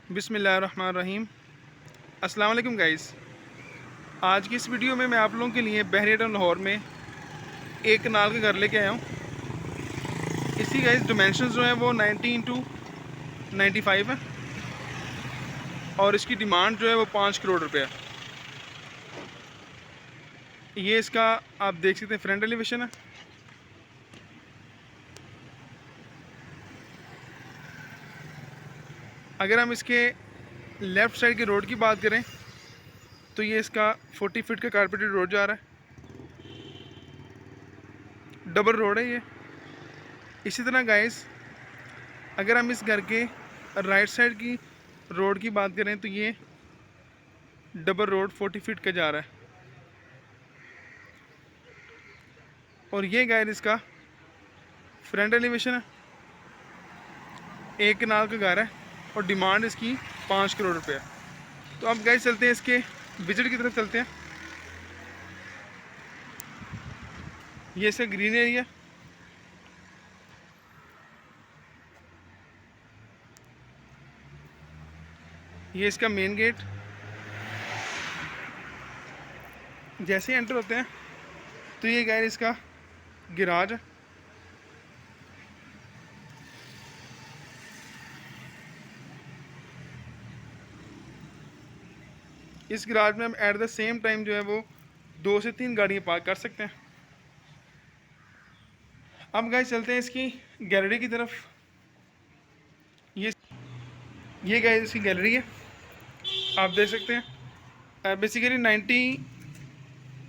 बिस्मिल्लाहिर्रहमानिर्रहीम। अस्सलाम वालेकुम गाइस। आज की इस वीडियो में मैं आप लोगों के लिए बहरिया टाउन लाहौर में एक कनाल का घर लेके आया हूँ। इसकी गाइस डिमेंशंस जो हैं वो 90 इंटू 95 है और इसकी डिमांड जो है वो 5 करोड़ रुपये है। ये इसका आप देख सकते हैं फ्रंट एलिवेशन है। अगर हम इसके लेफ़्ट साइड के रोड की बात करें तो ये इसका 40 फीट का कारपेटेड रोड जा रहा है, डबल रोड है ये। इसी तरह गाइस अगर हम इस घर के राइट साइड की रोड की बात करें तो ये डबल रोड 40 फीट का जा रहा है। और ये गाइस इसका फ्रंट एलिवेशन है, एक कनाल का घर है और डिमांड इसकी 5 करोड़ रुपये है। तो अब गाइस चलते हैं इसके विजिट की तरफ चलते हैं। ये इसका ग्रीन एरिया, ये इसका मेन गेट। जैसे ही एंटर होते हैं तो ये गाइस इसका गिराज है। इस गिराज में हम एट द सेम टाइम जो है वो 2 से 3 गाड़ियाँ पार्क कर सकते हैं। अब गाइस चलते हैं इसकी गैलरी की तरफ। ये ये गाइस इसकी गैलरी है, आप देख सकते हैं। बेसिकली 90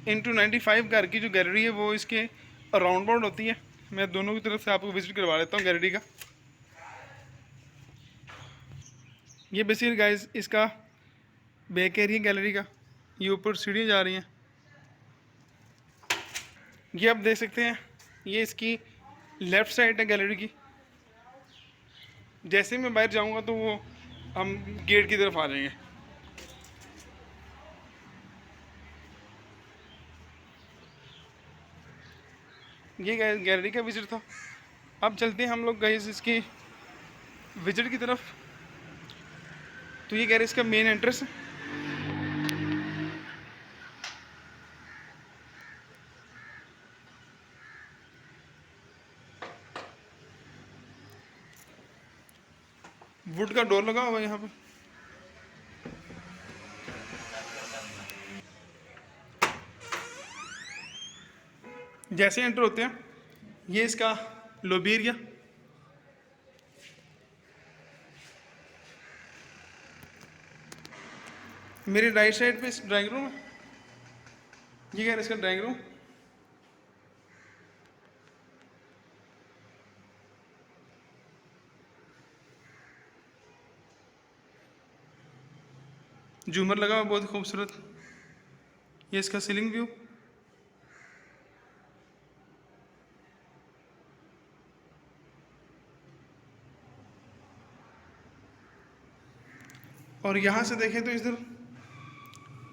इंटू 95 घर की जो गैलरी है वो इसके अराउंड बाउंड होती है। मैं दोनों की तरफ से आपको विजिट करवा देता हूँ गैलरी का। ये बेसिकली गाइस इसका बैक एरिया गैलरी का। ये ऊपर सीढ़ियाँ जा रही हैं, ये आप देख सकते हैं। ये इसकी लेफ़्ट साइड है गैलरी की। जैसे ही मैं बाहर जाऊंगा तो वो हम गेट की तरफ आ जाएंगे। ये गैलरी का विजिट था। अब चलते हैं हम लोग गाइस इसकी विजिट की तरफ। तो ये गैलरी इसका मेन एंट्रेंस है। वुड का डोर लगा हुआ है यहाँ पे। जैसे एंटर होते हैं ये इसका लॉबी एरिया। मेरे राइट साइड पे ड्राइंग रूम है। ये क्या है इसका ड्राइंग रूम। झूमर लगा हुआ बहुत खूबसूरत। ये इसका सीलिंग व्यू। और यहाँ से देखें तो इधर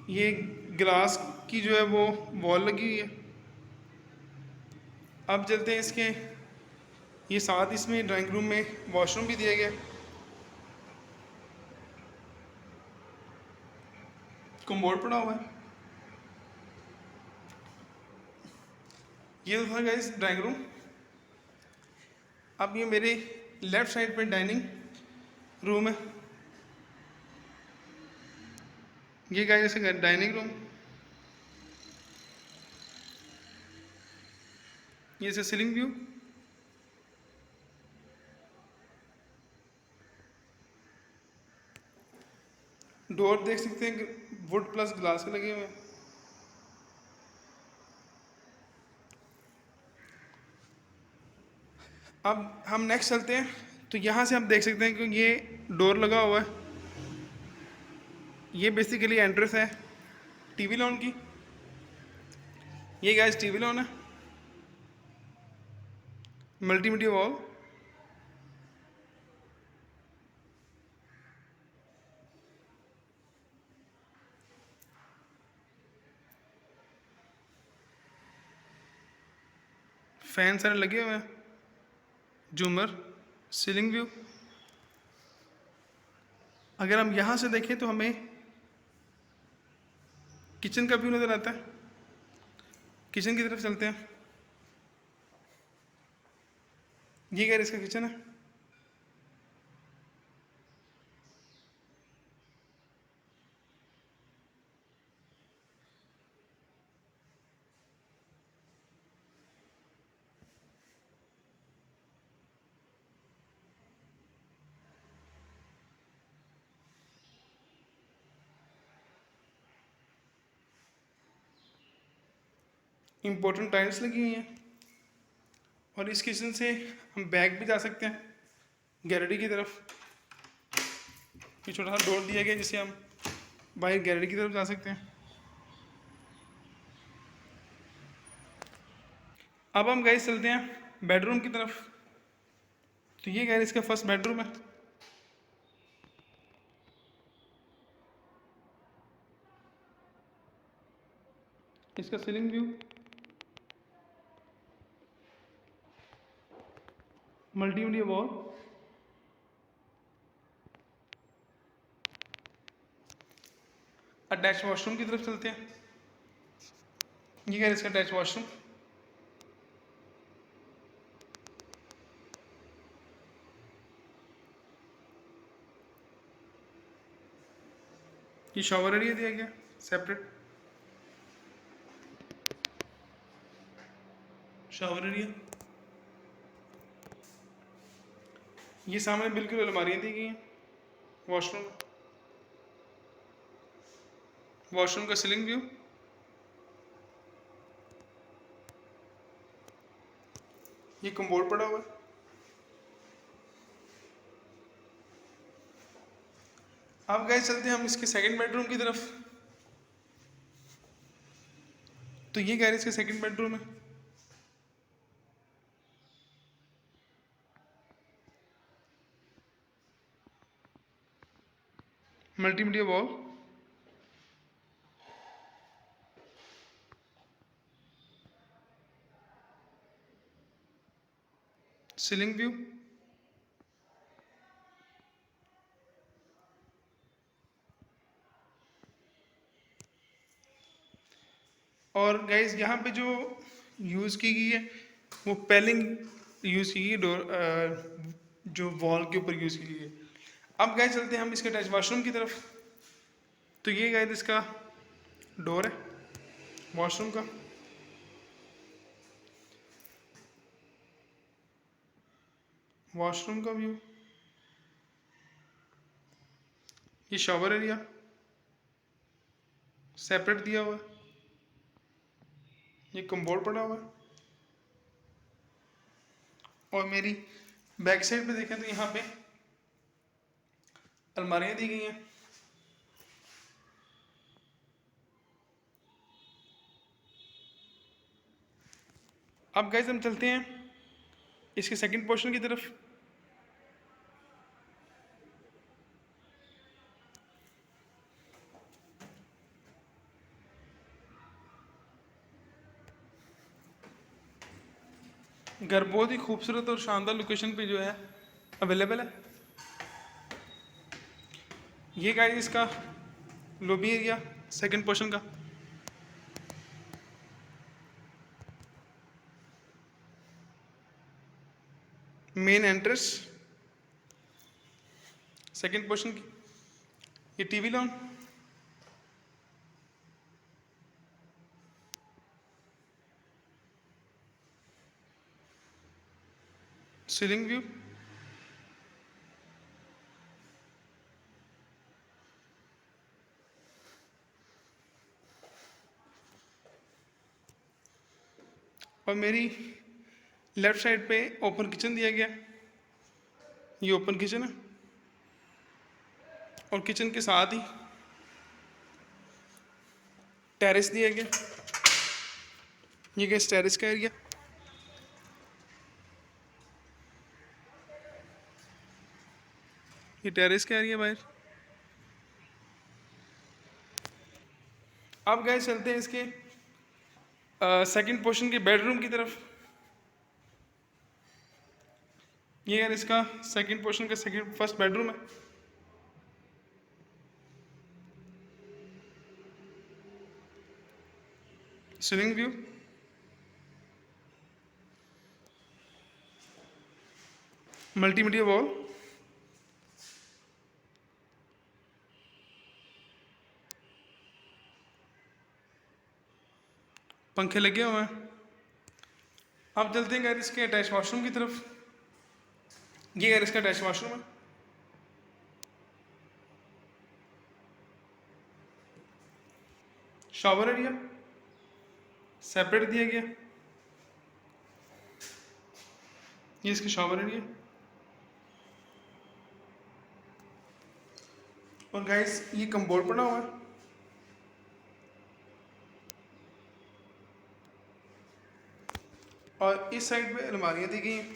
ये ग्लास की जो है वो वॉल लगी हुई है। अब चलते हैं इसके, ये साथ इसमें ड्राइंग रूम में वॉशरूम भी दिया गया। कमोड पड़ा हुआ है। ये तो था गाइस ड्राइंग रूम। अब ये मेरे लेफ़्ट साइड पे डाइनिंग रूम है। ये गाइस इसका डाइनिंग रूम। ये इसका सीलिंग व्यू। डोर देख सकते हैं वुड प्लस ग्लास के लगे हुए हैं। अब हम नेक्स्ट चलते हैं तो यहाँ से आप देख सकते हैं कि ये डोर लगा हुआ है। ये बेसिकली एंट्रेंस है टीवी लॉन की। ये गाइस टीवी लॉन है, मल्टीमीडिया वॉल। फैन सारे लगे हुए हैं, झूमर, सीलिंग व्यू। अगर हम यहाँ से देखें तो हमें किचन का व्यू नज़र आता है। किचन की तरफ चलते हैं। ये गैर इसका किचन है। इम्पोर्टेंट टाइल्स लगी हुई हैं और इस किचन से हम बैक भी जा सकते हैं गैलरी की तरफ। ये छोटा सा डोर दिया गया जिससे हम बाहर गैलरी की तरफ जा सकते हैं। अब हम गाइस चलते हैं बेडरूम की तरफ। तो ये गाइस इसका फर्स्ट बेडरूम है। इसका ceiling view, multimedia wall, attach washroom की तरफ चलते हैं। ये गाइस इसका अटैच वॉशरूम। ये शॉवर एरिया दिया गया सेपरेट, शॉवर एरिया। ये सामने बिल्कुल अलमारियाँ दी गई हैं वॉशरूम। वॉशरूम का सीलिंग व्यू, ये कम्बोर्ड पड़ा हुआ है। अब गाइस चलते हैं हम इसके सेकंड बेडरूम की तरफ। तो ये गाइस इसका सेकंड बेडरूम है। मल्टीमीडिया वॉल, सीलिंग व्यू, और गाइस यहाँ पे जो यूज़ की गई है वो पेलिंग यूज़ की गई डोर, जो वॉल के ऊपर यूज़ की गई है। अब गाइस चलते हैं हम इसके अटैच वॉशरूम की तरफ। तो ये गाइस इसका डोर है वॉशरूम का। वॉशरूम का व्यू, ये शॉवर एरिया सेपरेट दिया हुआ है। ये कम्बोर्ड पड़ा हुआ है। और मेरी बैक साइड पे देखें तो यहाँ पे अलमारियाँ दी गई हैं। अब गाइस हम चलते हैं इसके सेकंड पोर्शन की तरफ। घर बहुत ही खूबसूरत और शानदार लोकेशन पे जो है अवेलेबल है। ये गाइस इसका लॉबी एरिया सेकंड पोर्शन का। मेन एंट्रेंस सेकंड पोर्शन की। ये टीवी लॉन, सीलिंग व्यू, और मेरी लेफ्ट साइड पे ओपन किचन दिया गया। ये ओपन किचन है और किचन के साथ ही टेरेस दिया गया। ये गैस टेरेस का एरिया। ये टेरेस का एरिया बाहर। अब गए चलते हैं इसके सेकंड पोर्शन के बेडरूम की तरफ। ये यार इसका सेकंड पोर्शन का सेकंड फर्स्ट बेडरूम है। सीलिंग व्यू, मल्टीमीडिया वॉल, पंखे लगे हुए हैं। अब चलते हैं गाइस इसके अटैच वॉशरूम की तरफ। ये गाइस इसका अटैच वॉशरूम है। शॉवर एरिया सेपरेट दिया गया। ये इसका शॉवर एरिया। और गाइस ये कम्बोर्ड पड़ा हुआ है। और इस साइड पे अलमारियां दी गई हैं।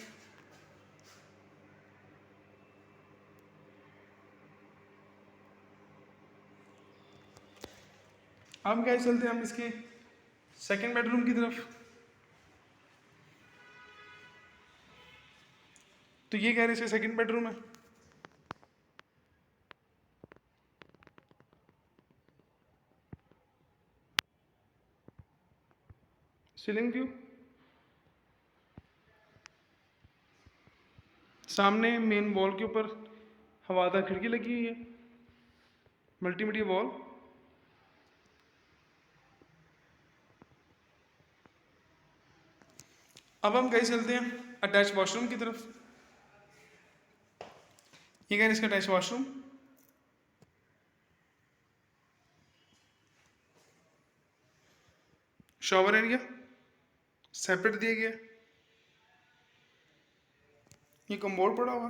अब गाइस चलते हैं हम इसके सेकंड बेडरूम की तरफ। तो ये कह रहे इसका सेकंड बेडरूम है। सीलिंग व्यू, सामने मेन वॉल के ऊपर हवादार खिड़की लगी हुई है, मल्टीमीडिया वॉल। अब हम कहीं चलते हैं अटैच वॉशरूम की तरफ। ये कह इसका attach washroom, shower area separate दिया गया। ये कम्बोर्ड पड़ा हुआ।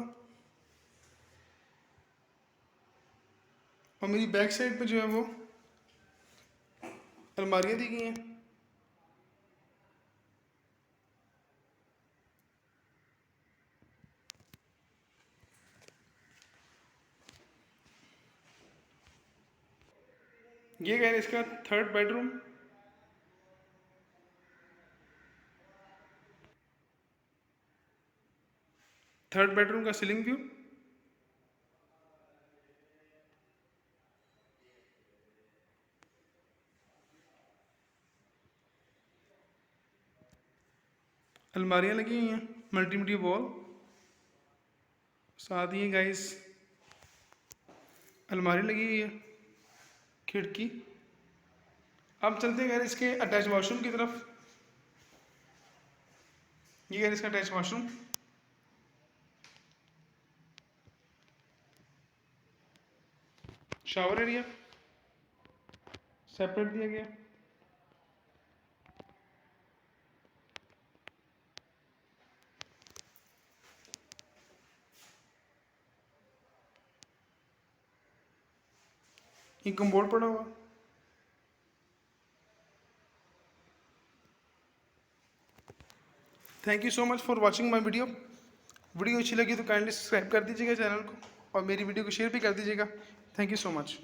और मेरी बैक साइड पे जो है वो अलमारियां दी गई हैं। ये कह रहे इसका थर्ड बेडरूम। थर्ड बेडरूम का सीलिंग व्यू, अलमारियां लगी हुई हैं, मल्टीमीडिया वॉल। साथ ही गाइस अलमारी लगी हुई है, खिड़की। अब चलते हैं गाइस इसके अटैच वॉशरूम की तरफ। ये गाइस इसका attach washroom, shower area separate दिया गया। ये कम्बोर्ड पड़ा हुआ। Thank you so much for watching my video. Video अच्छी लगी तो काइंडली सब्सक्राइब कर दीजिएगा चैनल को और मेरी वीडियो को शेयर भी कर दीजिएगा। Thank you so much.